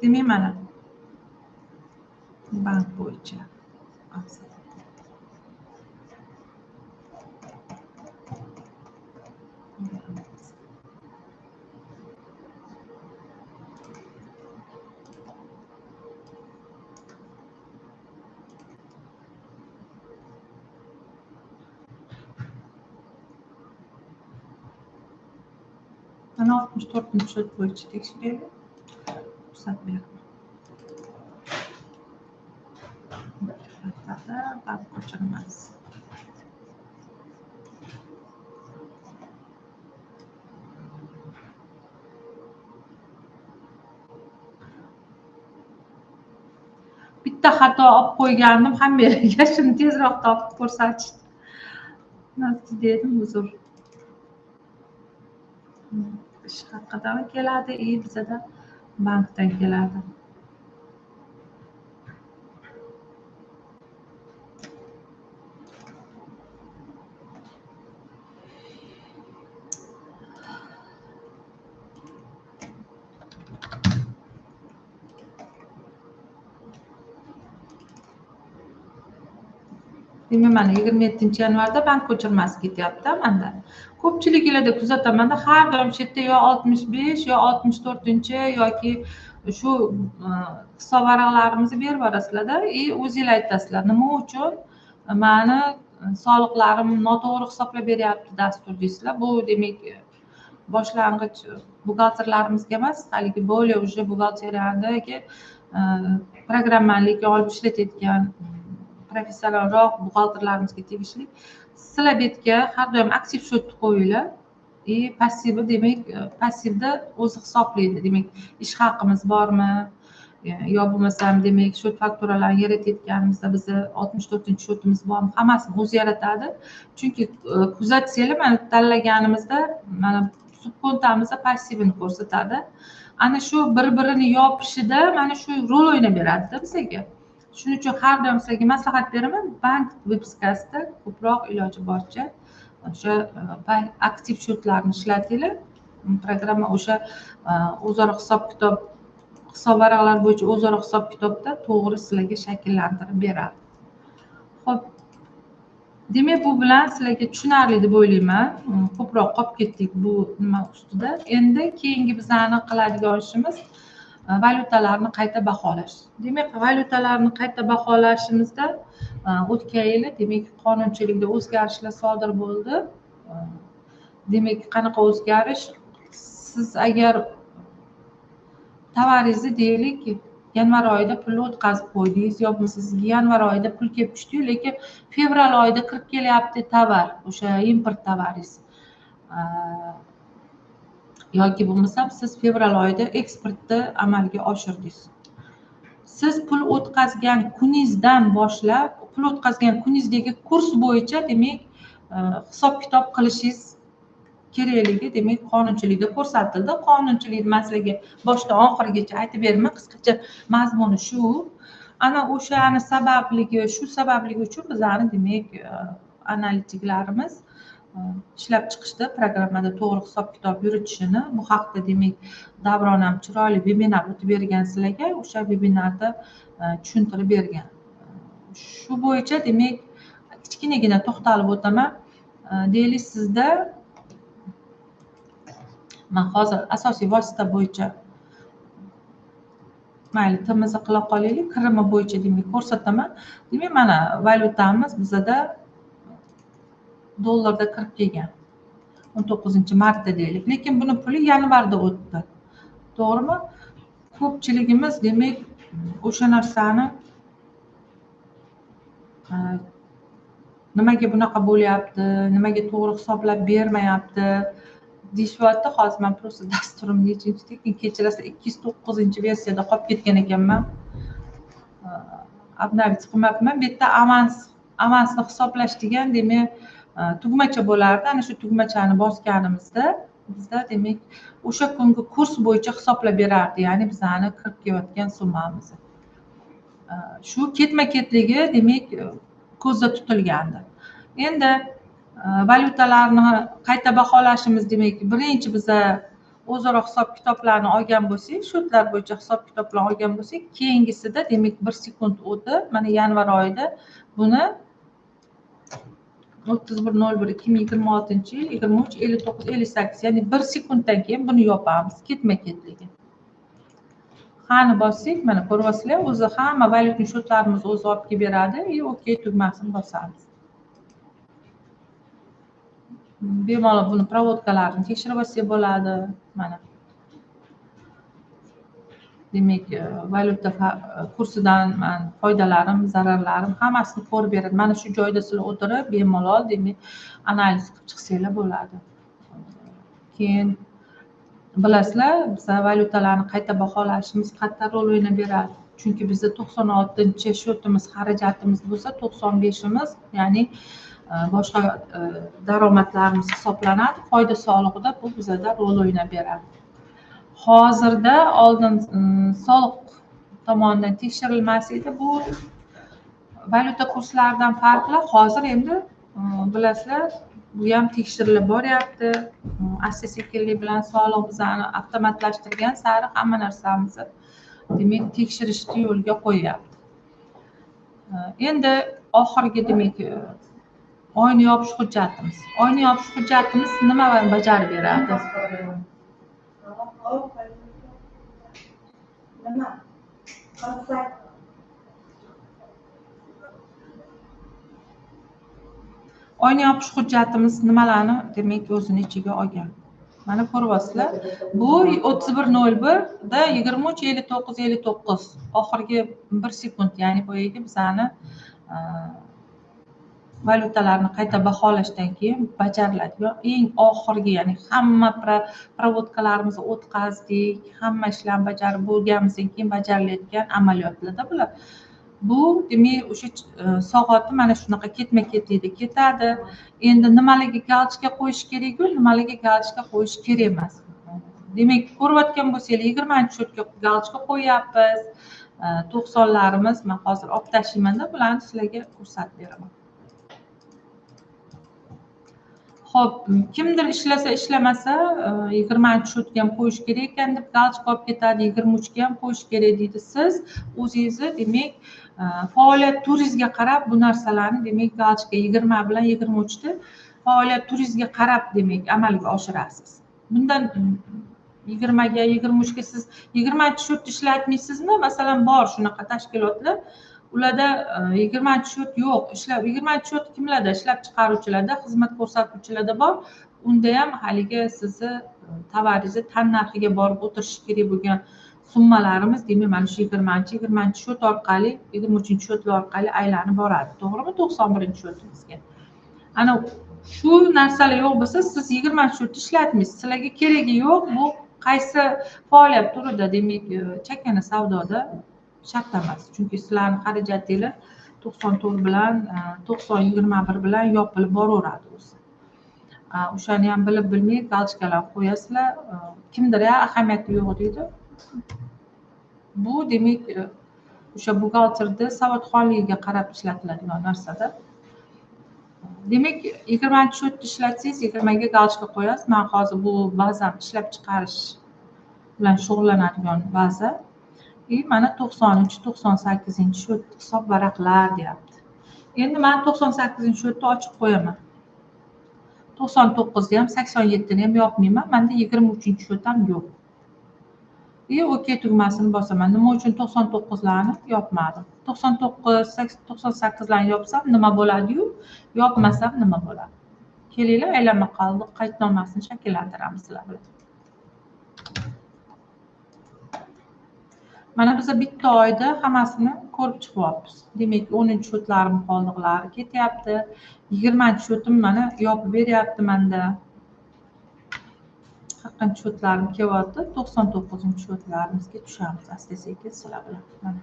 demak mana bank bo'yicha mana 64-shot bo'yicha tekshiraylik. Ruxsat berdi. Bank ko'chirmasi. Bitta xato olib qo'ygandim hammaga, shuni tezroq topib ko'rsatishdi. Nima dedim, uzr. Ish haqidan keladi, bizada bankdan keladi. Demak, mana 27-yanvarda bank ko'chirmasi ketyapti menda. Ko'pchiliklarda kuzatamanda har doim shu yerda yo 65 yo 64 yoki shu hisob varaqlarimizni berib borasizlarda, o'zinglar aytasizlar, nima uchun mani soliqlarim noto'g'ri hisoblab beryapti dastur deysizlar. Bu demak boshlang'ich buxgalterlarimizga emas, haligi более уже buxgalteriyadagi programmalikka olib ishlatayotgan professionalroq buxgalterlarimizga tegishli. Sizlar betga har doim aktiv счетni qo'yinglar. Passiv demak, passivda o'zi hisoblaydi. Demak, ish haqimiz bormi? Yo bo'lmasam demak, счет fakturalarni yaratayotganimizda bizni 64-счетimiz bormi? Hammasini o'zi yaratadi. Chunki kuzatsanglar, mana tanlaganimizda mana subkontamizda passivini ko'rsatadi. Ana shu bir-birini yopishida mana shu rol o'ynab beradi bizga. Shuning uchun har doim sizlarga maslahat beraman, bank veb-sitkasida ko'proq iloji boricha o'sha aktiv счетlarni ishlatinglar. Programma o'sha o'zaro hisob varaqlari bo'yicha o'zaro hisob-kitobda to'g'ri sizlarga shakllantirib beradi. Xo'p. Demak, bu bilan sizlarga tushunarli deb o'ylayman. Ko'proq qolib ketdik bu nima ustida. Endi keyingi bizlarni qiladigan ishimiz valyutalarni qayta baholash. Demak, valyutalarni qayta baholashimizda o'tgan yili demak qonunchilikda o'zgarishlar sodir bo'ldi. Demak, qanaqa o'zgarish? Siz agar tovaringizni deylik yanvar oyida pulni o'tkazib qo'ydingiz, yo bo'lmasa sizga yanvar oyida pul kelib tushdi, lekin fevral oyida kirib kelyapti tovar, o'sha import tovaringiz. Yoki bo'lmasam siz fevral oyida eksportni amalga oshirdingiz. Siz pul o'tkazgan kuningizdan boshlab, pul o'tkazgan kuningizdagi kurs bo'yicha demak hisob-kitob qilishingiz kerakligi demak qonunchilikda ko'rsatildi. Qonunchilikni men sizlarga boshdan oxirigacha aytib beraman, qisqacha mazmuni shu. Ana o'shani sababligi, shu sababligi uchun bizlarni demak analitiklarimiz ishlab chiqishda programmada to'g'ri hisob-kitob yuritishini, bu haqda demak Davron ham chiroyli vebinar o'tib bergan sizlarga, o'sha vebinarda tushuntirib bergan. Shu bo'yicha demak kichkinagina to'xtalib o'taman. Deylik sizda men hozir asosiy vosita bo'yicha mayli timizni qila qolaylik, kirimi bo'yicha demak ko'rsataman. Demak, mana valyutamiz bizda dollarda kirib kelgan 19-martda deylik, lekin buni puli yanvarda o'tdi. To'g'rimi? Ko'pchiligimiz demak o'sha narsani nimaga bunaqa bo'lyapti, nimaga to'g'ri hisoblab bermayapti deyishyapti. Hozir men просто dasturim nechinchi tekin kechirasizlar, 209-versiyada qolib ketgan ekanman. Обновить qilmabman. Bu yerda avansni hisoblash degan demak tugmacha bo'lardi. Ana shu tugmachani bosganimizda bizda demak o'sha kungi kurs bo'yicha hisoblab berardi, ya'ni bizlarni kirib kelayotgan summamizni. Shu ketma-ketligi demak ko'zda tutilgandi. Endi valyutalarni qayta baholashimiz demak birinchi biza o'zaro hisob kitoblarni olgan bo'lsak, shotlar bo'yicha hisob kitoblarni olgan bo'lsak, keyingisida demak 1 sekund o'tib, mana yanvar oyida buni 31.01.2026 yil 23.59.58, ya'ni 1 sekunddan keyin buni yopamiz, ketma-ketligi. Qani bossak, mana ko'ryapsizlar, o'zi hamma valyutni shotlarimiz o'zi olib kelib beradi, OK tugmasini bosamiz. Bemalol buni provodkalarini tekshirib olsak bo'ladi. Mana demak, valyuta kursidan foydalarim, zararlarim hammasini ko'rib beradi. Mana shu joyda sizlar o'tirib, bemalol demak analiz qilib chiqsanglar bo'ladi. Keyin bilasizlar, biz valyutalarni qayta baholashimiz qattiq rol o'ynab beradi. Chunki bizda 96-shotimiz xarajatimiz bo'lsa, 95imiz, ya'ni boshqa daromadlarimiz hisoblanadi. Foyda solig'ida bu bizda rol o'ynab beradi. Hozirda oldin soliq tomonidan tekshirilmas edi bu valyuta kurslaridan farqli. Hozir endi bilasizlar, bu ham tekshirilib boryapti. Asta-sekinlik bilan soliq bizani avtomatlashtirgan sari hamma narsamizni demak tekshirishni yo'lga qo'yyapti. Endi oxirgi demak oyni yopish hujjatimiz. Oyni yopish hujjatimiz nima bajarib beradi? Oyni yopish hujjatimiz nimalarni demak o'zini ichiga olgan. Mana ko'ryapsizlar. Bu 31.01 da 23.59.59 oxirgi 1 sekund, ya'ni boyagi bizani valyutalarni qayta baholashdan keyin bajariladigan eng oxirgi, ya'ni hamma provodkalarimizni o'tkazdik, hamma ishlarni bajarib bo'lganimizdan keyin bajarilayotgan amaliyotlarda bular. Bu demak o'sha soati mana shunaqa ketma-ketlikda ketadi. Endi nimalarga galchka qo'yish kerak-ku, nimalarga galchka qo'yish kerak emas. Demak, ko'rayotgan bo'lsangiz 20-shotga galchka qo'yapmiz. 90larimiz, men hozir olib tashlaymanda, bularni sizlarga ko'rsatib beraman. Xo'p, kimdir ishlasa, ishlamasa 20-shotga ham qo'yish kerak ekan deb galchka olib ketadi, 23ga ham qo'yish kerak deydi. Siz o'zingizni demak faoliyat turingizga qarab bu narsalarni demak galchka 20 bilan 23 ni faoliyat turingizga qarab demak amalga oshirasiz. Bundan 20 ga 23 ga siz 20-shot ishlatmaysizmi? Masalan, bor shunaqa tashkilotlar. Ularda 20-shot yo'q. 20-shot kimlarda? Ishlab chiqaruvchilarda, xizmat ko'rsatuvchilarda bor. Unda ham haligi sizni tovaringizni tan narxiga borib o'tirish kerak bo'lgan summalarimiz demak mana shu 20-shot orqali, 23-shotlar orqali aylanib boradi. To'g'rimi? 91-shotimizga. Ana shu narsalar yo'q bo'lsa, siz 20-shot ishlatmaysiz. Sizlarga keragi yo'q. Bu qaysi faoliyat turida demak chakana savdoda shart emas. Chunki sizlarning xarajatingiz 94 bilan 90-21 bilan yopilib boraveradi o'zi. O'shani ham bilib bilmay galchkalar qo'yasizlar. Kimdir ahamiyati yo'q deydi. Bu demak o'sha buxgalterda savodxonligiga qarab ishlatiladigan narsada. Demak, 20-shot ishlatsangiz 20 ga galchka qo'yasiz. Men hozir bu bazam ishlab chiqarish bilan shug'ullanadigan baza. Mana 93-98-shot hisob varaqlar deyapti. Endi men 98-shotni ochib qo'yaman. 99 ni ham 87 ni ham yopmayman. Menda 23-shot ham yo'q. OK tugmasini bosaman. Nima uchun 99larni yopmadim? 99-98larni yopsam nima bo'ladi-yu, yopmasam nima bo'ladi? Kelinglar, aylanma qoldi qaydnomasini shakllantiramiz sizlar bilan. Mana biz bitta oyda hammasini ko'rib chiqyapmiz. Demak, 10-shotlarim qoldiqlari ketyapti. 20-shotim mana yopib beryapti menda. 40-shotlarim kelyapti. 99-shotlarimizga tushamiz asta-sekin sizlar bilan. Mana.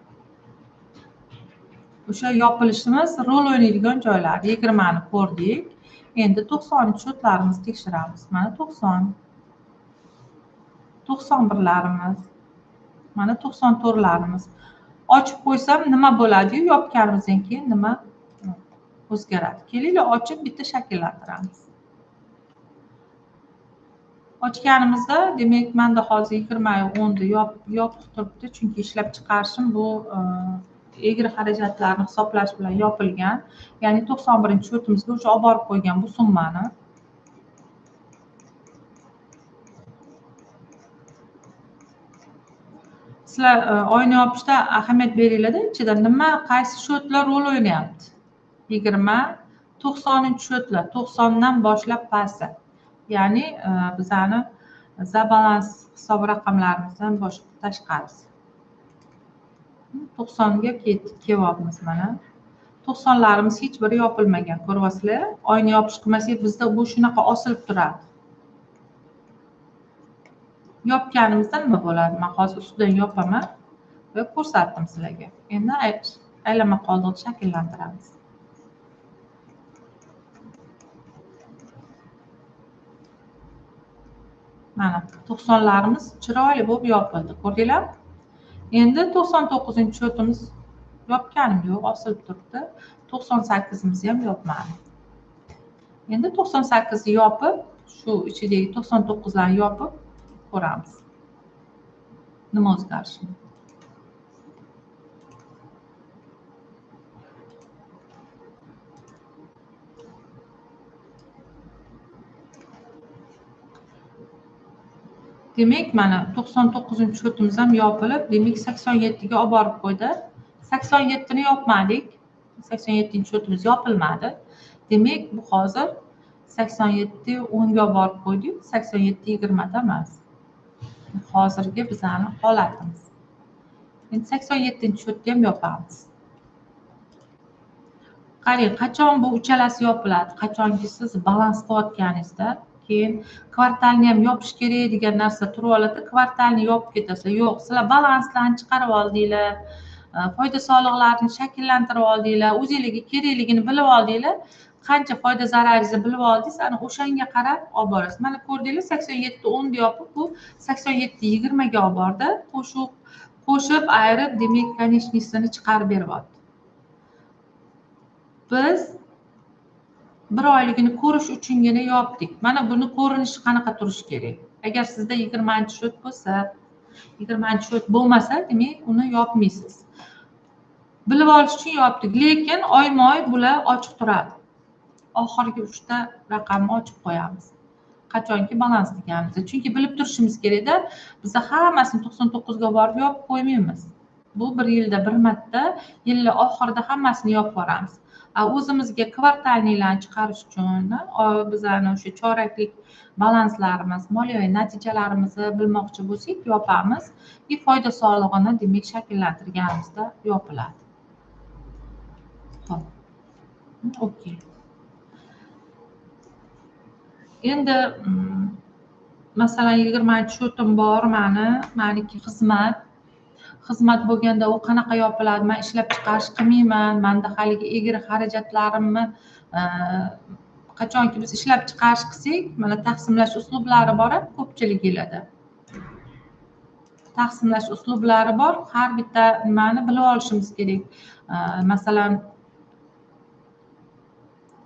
O'sha yopilishimiz rol o'ynaydigan joylar. 20 ni ko'rdik. Endi 90-shotlarimizni tekshiramiz. Mana 90. 91larimiz. Mana 94larimiz. Ochib qo'ysam nima bo'ladi-yu, yopganimizdan keyin nima o'zgaradi? Kelinglar, ochib bitta shakllantiramiz. Ochganimizda demak menda hozir 20.10 yopiq turibdi, chunki ishlab chiqarishim bu egri xarajatlarni hisoblash bilan yopilgan. Ya'ni 91-shotimizga o'sha olib borib qo'ygan bu summani. Sizlar oyni yopishda ahamiyat beringlar-da, ichida qaysi shotlar rol o'ynayapti. 20, 90-shotlar, 90dan boshlab pasti. Ya'ni bizani zabalans hisob raqamlarimizdan boshqa tashqarisi. 90ga kelyapmiz mana. 90larimiz hech biri yopilmagan, ko'ryapsizlar? Oyni yopish qilmasak bizda bu shunaqa osilib turadi. Yopganimizda nima bo'ladi? Men hozir ustidan yopaman va ko'rsatdim sizlarga. Endi aylama qoldiqni shakllantiramiz. Mana 90larimiz chiroyli bo'lib yopildi, ko'rdinglar? Endi 99-shotimiz yopganim yo'q, osilib turibdi. 98imizni ham yopmadim. Endi 98ni yopib, shu ichidagi 99larni yopib ko'ramiz. Nima o'zgarishi? Demak, mana 99-shotimiz ham yopilib, demak 87ga olib borib qo'ydi. 87ni yopmadik. 87-shotimiz yopilmadi. Demak, bu hozir 87-10ga olib borib qo'ydik. 87-20 da emas. Hozirgi bizani holatimiz. Endi 87-shotni ham yopamiz. Qarang, qachon bu uchalasi yopiladi? Qachonki siz balans qilayotganingizda, keyin kvartalni ham yopish kerak degan narsa turib oladi. Kvartalni yopib ketasizlar. Yo'q, sizlar balanslarni chiqarib oldinglar, foyda soliqlarini shakllantirib oldinglar, o'zingizga kerakligini bilib oldinglar. Qancha foyda zararingizni bilib oldingiz, ana o'shanga qarab olib borasiz. Mana ko'rdinglar, 87-10 ni yopib, bu 87-20ga olib bordi. Qo'shib, ayirib, demak, konechnisini chiqarib beryapti. Biz bir oyligini ko'rish uchungina yopdik. Mana buni ko'rinishi qanaqa turishi kerak? Agar sizda 20-shot bo'lsa, 20-shot bo'lmasa, demak, uni yopmaysiz. Bilib olish uchun yopdik, lekin oyma-oy bular ochiq turadi. Oxirgi 3 ta raqamni ochib qo'yamiz. Qachonki balans deganimizda. Chunki bilib turishimiz kerak-da, bizda hammasini 99ga borib yopib qo'ymaymiz. Bu bir yilda bir marta, yillar oxirida hammasini yopib boramiz. O'zimizga kvartalnilarni chiqarish uchun, bizani o'sha choraklik balanslarimiz, moliyaviy natijalarimizni bilmoqchi bo'lsak, yopamiz. Foyda solig'ini demak shakllantirganimizda yopiladi. Xo'p. Okey. Endi masalan 20-shotim bor meniki xizmat bo'lganda u qanaqa yopiladi? Men ishlab chiqarish qilmayman. Menda haligi egri xarajatlarimni qachonki biz ishlab chiqarish qilsak, mana taqsimlash uslublari bor, ko'pchiliginglarda. Taqsimlash uslublari bor. Har bitta nimani bilib olishimiz kerak. Masalan,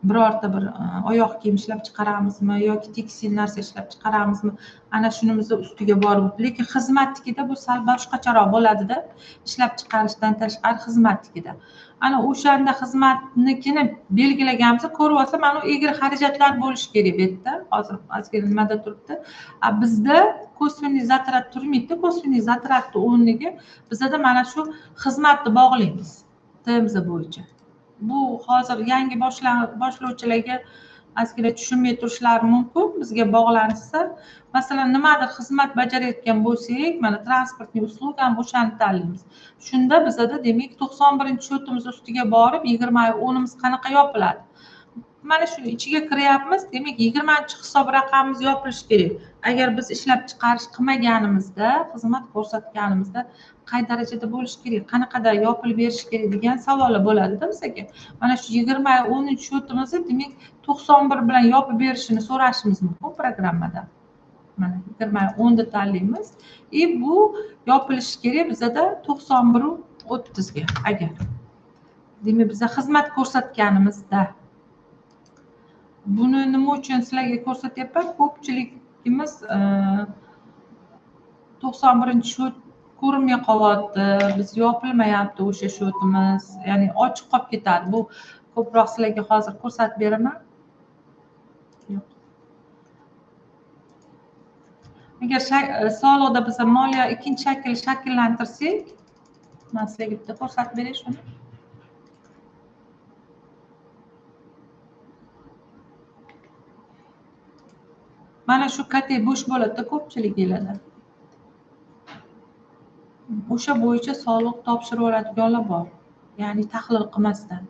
birorta bir oyoq kiyim ishlab chiqaramizmi yoki tekstil narsa ishlab chiqaramizmi, ana shunimizni ustiga borib, lekin xizmatnikida bu sal boshqacharoq bo'ladi-da, ishlab chiqarishdan tashqari xizmatnikida. Ana o'shanda xizmatnikini belgilaganimizda ko'ryapsiz, mana u egri xarajatlar bo'lishi kerak bu yerda. Hozir ozgina nimada turibdi. Bizda kosveniy zatrat turmaydi. Kosveniy zatratni o'rniga bizda mana shu xizmatni bog'laymiz TMZ bo'yicha. Bu hozir yangi boshlovchilarga ozgina tushunmay turishlari mumkin. Bizga bog'lansa, masalan, nimadir xizmat bajarayotgan bo'lsak, mana transportniy uslugani o'shani tanlaymiz. Shunda bizda demak 91-shotimiz ustiga borib 20-10imiz qanaqa yopiladi? Mana shuni ichiga kiryapmiz. Demak, 20-hisob raqamimiz yopilishi kerak. Agar biz ishlab chiqarish qilmaganimizda, xizmat ko'rsatganimizda qay darajada bo'lishi kerak, qanaqada yopilib berish kerak degan savollar bo'ladi-da bizga. Mana shu 20-10-shotimizni demak 91 bilan yopib berishini so'rashimiz mumkin programmada. Mana 20-10 tanlaymiz. Bu yopilishi kerak bizda 91-30 ga. Agar demak biz xizmat ko'rsatganimizda buni nima uchun sizlarga ko'rsatyapman? Ko'pchilik Ikimiz 91 shot ko'rinmay qolyapti, biz yopilmayapti o'sha shotimiz, ya'ni ochiq qolib ketadi. Bu ko'proq sizlarga hozir ko'rsatib beraman. Yo'q. Agar soliqda biz moliya ikkinchi shaklni shakllantirsak, men sizlarga bitta ko'rsatib beray shuni. Mana shu katek bo'sh bo'ladi-da ko'pchilik yillarda. O'sha bo'yicha soliq topshirib oladiganlar bor, ya'ni tahlil qilmasdan.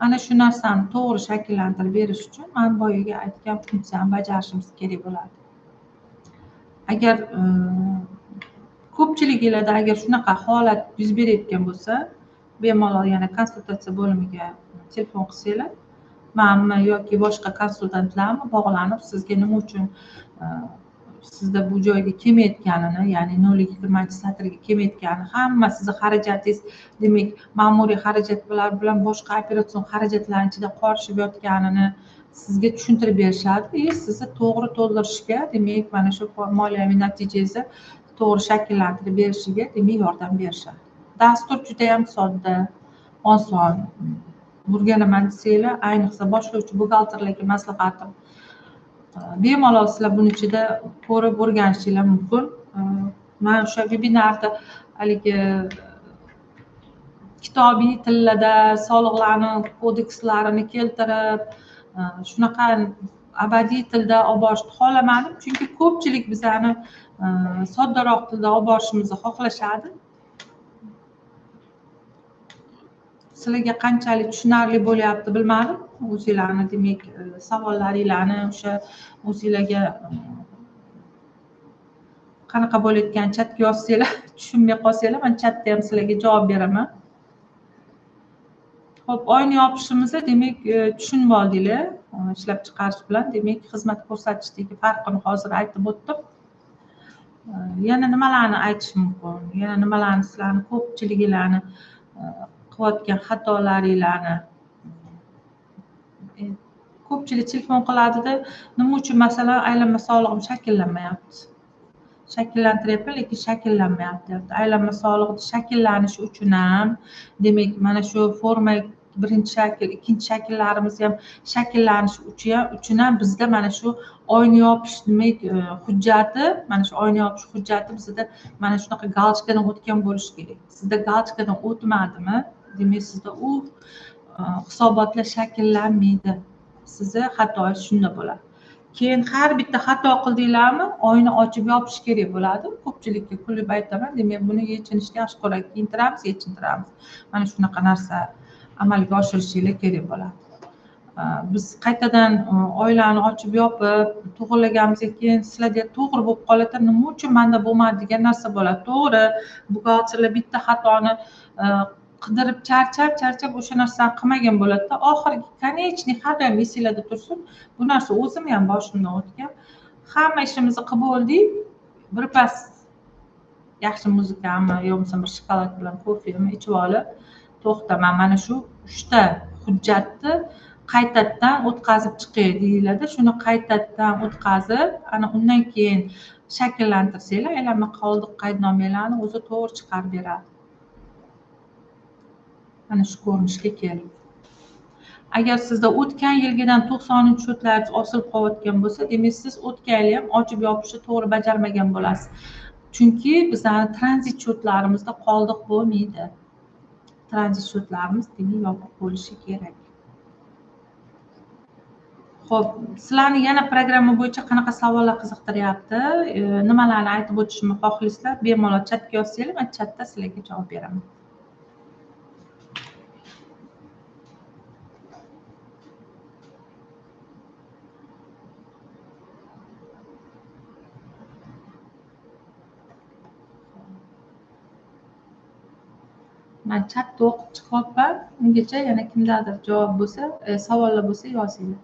Ana shu narsani to'g'ri shakllantirib berish uchun men boyaga aytgan funksiyani bajarishimiz kerak bo'ladi. Agar ko'pchilik yillarda agar shunaqa holat yuz berayotgan bo'lsa, bemalol yana konsultatsiya bo'limiga telefon qilsanglar, manmi yoki boshqa konsultantlarmi bog'lanib sizga nima uchun sizda bu joyga kelmayotganini, ya'ni 0,20 kelmayotganini, hamma sizni xarajatingiz, demak ma'muriy xarajatlar bilan boshqa operatsion xarajatlarning ichida qorishib yotganini sizga tushuntirib berishadi va sizni to'g'ri to'ldirishga, demak mana shu moliyaviy natijangizni to'g'ri shakllantirib berishiga demak yordam berishadi. Dastur juda ham sodda, oson. O'rganaman desanglar, ayniqsa boshlovchi buxgalterlarga maslahatim, bemalol sizlar buni ichida ko'rib o'rganishingiz mumkin. Men o'sha vebinarda haligi kitobiy tillarda soliqlarni kodekslarini keltirib, shunaqa abadiy tilda olib borishni xohlamadim, chunki ko'pchilik bizani soddaroq tilda olib borishimizni xohlashadi. Sizlarga qanchalik tushunarli bo'lyapti bilmadim. O'zinglarni demak savollaringlarni o'sha o'zinglarga qanaqa bo'layotgan chatga yozsanglar, tushunmay qolsanglar, men chatda ham sizlarga javob beraman. Xo'p, oyni yopishimizni demak tushunib oldinglar. Ishlab chiqarish bilan demak xizmat ko'rsatishdagi farqini hozir aytib o'tdim. Yana nimalarni aytish mumkin? Yana nimalarni sizlarni ko'pchiliginglarni qilayotgan xatolaringlarni ko'pchilik telefon qiladida, nima uchun masalan aylanma solig'im shakllanmayapti? Shakllantiryapman, lekin shakllanmayapti. Aylanma soliqni shakllanishi uchun ham, demak mana shu forma birinchi shakl, ikkinchi shakllarimiz ham shakllanishi uchun ham bizda mana shu oyni yopish demak hujjati, mana shu oyni yopish hujjati bizda mana shunaqa galочкаdan o'tgan bo'lishi kerak. Sizda galочкаdan o'tmadimi? Demak sizda u hisobotlar shakllanmaydi. Sizni xatoyingiz shunda bo'ladi. Keyin har bitta xato qildinglarmi, oyni ochib yopish kerak bo'ladi. Ko'pchilikka kulib aytaman, demak buni yechinishni yaxshi ko'radi. Kiyintiramiz, yechintiramiz. Mana shunaqa narsa amalga oshirishingiz kerak bo'ladi. Biz qaytadan oylarni ochib yopib, to'g'irlaganimizdan keyin sizlarda to'g'ri bo'lib qoladi. Nima uchun menda bo'lmadi degan narsa bo'ladi. To'g'ri, buxgalterlar bitta xatoni qidirib charchab o'sha narsani qilmagan bo'ladi-da. Oxirgi konechniy har doim esinglarda tursin. Bu narsa o'zim ham boshimdan o'tgan. Hamma ishimizni qilib bo'ldik. Birpas yaxshi muzikami, yo bo'lmasa bir shokolad bilan kofemi ichib olib, to'xtaman, mana shu 3 ta hujjatni qaytadan o'tkazib chiqay deyiladi. Shuni qaytadan o'tkazib, ana undan keyin shakllantirsanglar, aylanma qoldiq qaydnomalarni o'zi to'g'ri chiqarib beradi. Mana shu ko'rinishga keldi. Agar sizda o'tgan yilgidan 90-shotlaringiz osilib qolayotgan bo'lsa, demak siz o'tgan yil ham ochib yopishni to'g'ri bajarmagan bo'lasiz. Chunki bizning tranzit shotlarimizda qoldiq bo'lmaydi. Tranzit shotlarimiz demak yopiq bo'lishi kerak. Xo'p, sizlarni yana programma bo'yicha qanaqa savollar qiziqtiryapti? Nimalarni aytib o'tishimni xohlaysizlar? Bemalol chatga yozsanglar, men chatda sizlarga javob beraman. Men chatda o'qib chiqyapman. Ungacha yana kimlardir javob bo'lsa, savollar bo'lsa yozinglar.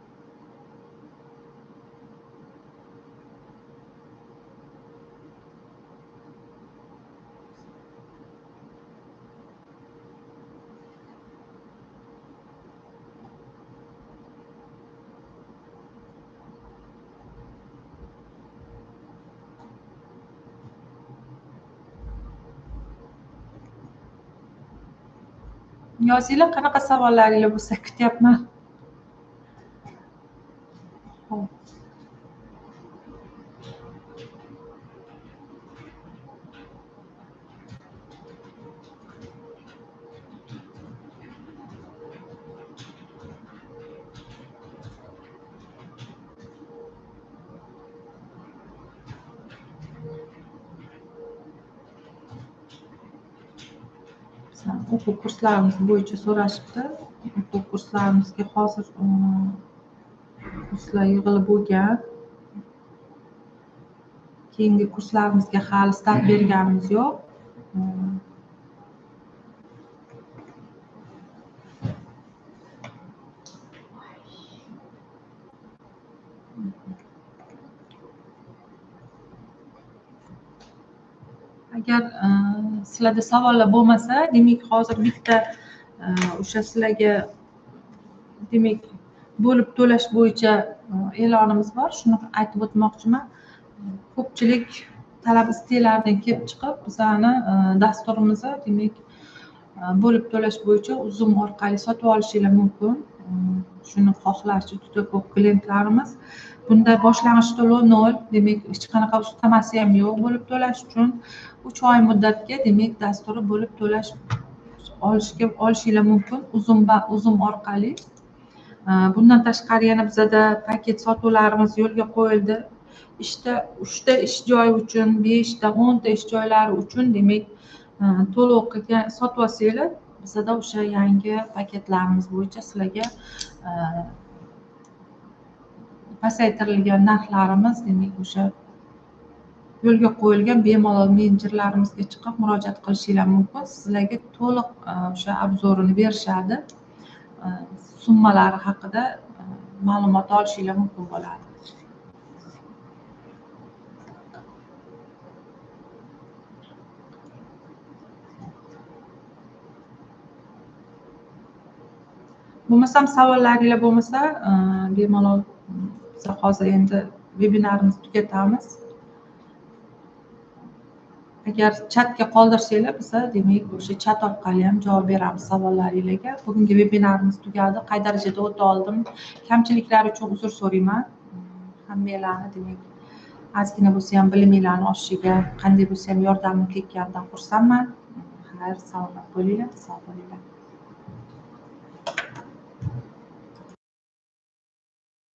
yozinglar, qanaqa savollaringlar bo'lsa kutyapman. Hop. O'quv kurslarimiz bo'yicha so'rashibdi. O'quv kurslarimizga hozir kurslar yig'ilib bo'lgan. Keyingi kurslarimizga hali start berganimiz yo'q. Agar sizlarda savollar bo'lmasa, demak hozir bitta o'sha sizlarga demak bo'lib to'lash bo'yicha e'lonimiz bor. Shuni aytib o'tmoqchiman. Ko'pchilik talab iste'klardan kelib chiqib, bizani dasturimizni demak bo'lib to'lash bo'yicha Uzum orqali sotib olishinglar mumkin. Shuni xohlashi juda ko'p klientlarimiz. Bunda boshlang'ich to'lov 0, demak hech qanaqa ustamasi ham yo'q bo'lib to'lash uchun. 3 oy muddatga demak dasturni bo'lib to'lash olishinglar mumkin Uzum orqali. Bundan tashqari yana bizada paket sotuvlarimiz yo'lga qo'yildi. 3 ta ish joyi uchun, 5 ta, 10 ta ish joylari uchun demak to'lov qilgan sotib olsanglar, bizada o'sha yangi paketlarimiz bo'yicha sizlarga pasaytirilgan narxlarimiz demak o'sha yo'lga qo'yilgan bemalol menejerlarimizga chiqib murojaat qilishinglar mumkin. Sizlarga to'liq o'sha obzorini berishadi. Summalari haqida ma'lumot olishinglar mumkin bo'ladi. Bo'lmasam savollaringlar bo'lmasa, bemalol biz hozir endi vebinarimizni tugatamiz. Agar chatga qoldirsanglar, biz demak o'sha chat orqali ham javob beramiz savollaringizga. Bugungi vebinarimiz tugadi. Qay darajada o'ta oldim? Kamchiliklar uchun uzr so'rayman. Hammanglarni demak ozgina bo'lsa ham biliminglarni oshishiga, qanday bo'lsa ham yordamim tekanidan xursandman. Xayr, salomat bo'linglar, sog' bo'linglar.